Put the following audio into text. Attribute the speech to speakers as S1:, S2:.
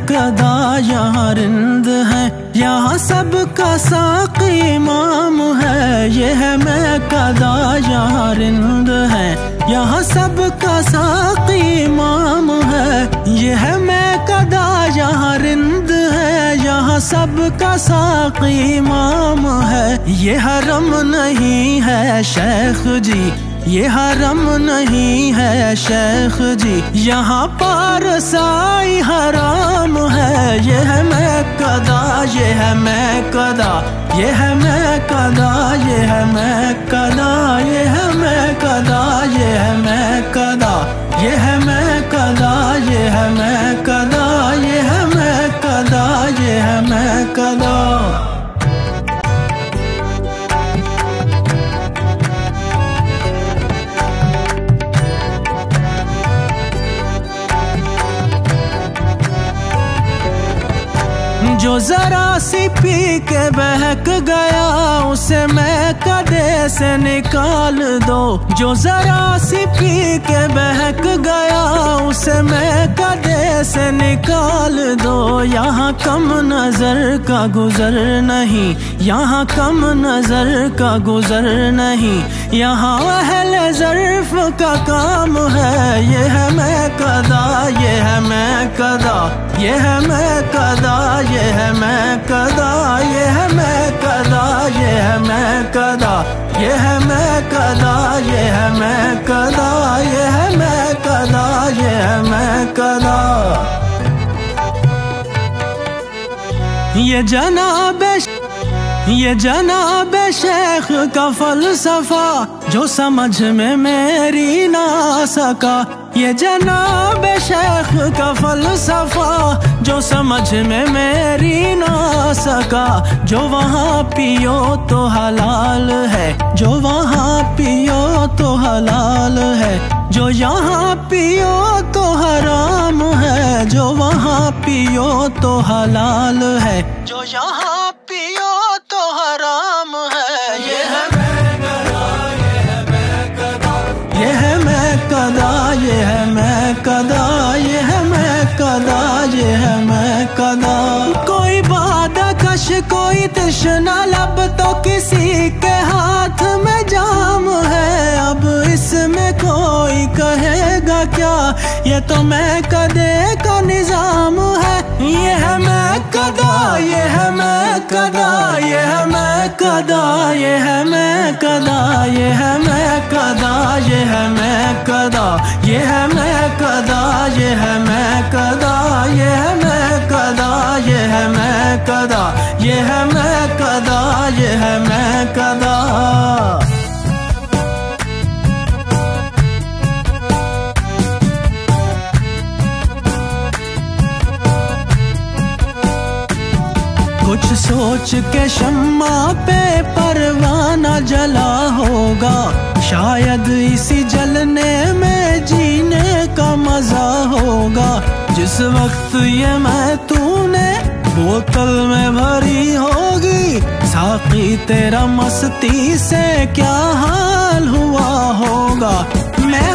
S1: कदा यहाँ रिंद है, यहाँ सबका साक़ी इमाम है। ये है मैं कदा यहाँ रिंद है, यहाँ सबका साक़ी इमाम है। ये है मैं कदा यहाँ रिंद है, यहाँ सबका साक़ी इमाम है। ये हरम नहीं है शेख जी, ये हरम नहीं है शेख जी, यहाँ पारसाई हराम है। ये है मैं कदा, ये है मैं कदा, ये है मैं कदा, ये है मैं कदा, ये है मैं कदा, ये है मैं कदा, ये है मैं कदा, ये है मैं कदा, ये है मैं कदा, ये है मैं कदा। जो जरा सी पी के बहक गया उसे मैं कदे से निकाल दो। जो जरा सी पी के बहक गया उसे मैं कदे से निकाल दो। यहाँ कम नजर का गुजर नहीं, यहाँ कम नजर का गुजर नहीं, यहाँ अहले ज़र्फ़ का काम है। ये है मैं कदा, ये है मैं कदा, ये है मैं कदा, ये है मैं कदा, ये है मैं कदा, ये है मैं कदा, ये है मैं कदा, ये है मैं कदा, ये है मैं कदा, ये है मैं कदा। ये जनाब शेख का फलसफा जो समझ में मेरी ना सका। ये जनाब शेख का फलसफा जो समझ में मेरी ना सका। जो वहाँ पियो तो हलाल है, जो वहाँ पियो तो हलाल है, जो यहाँ पियो तो हराम है। जो वहाँ पियो तो हलाल है, जो यहाँ पियो तो हराम है। ये है मैं कदा, ये है मैं कदा, ये है मैं कदा, ये है मैं कदा, ये है मैं कदा, ये है मैं कदा। कोई बादा कश कोई तृष्णा लब तो किसी के हाथ में जाम है। अब इसमें कोई कहेगा क्या, ये तो मैं कदे का निजाम है। ये है मैं कदा, ये है मैं कदा, ये है मैं कदा, ये है मैं कदा, ये है मैं कदा, ये है मैं कदा, ये है मैं कदा, ये है मैं कदा, ये है मैं कदा, ये है मैं कदा, ये है मैं कदा, ये है मैं कदा। कुछ सोच के शम्मा पे परवाना जला होगा, शायद इसी जलने में जीने का मजा होगा। जिस वक्त ये मैं तूने बोतल में भरी होगी, साकी तेरा मस्ती से क्या हाल हुआ होगा। मैं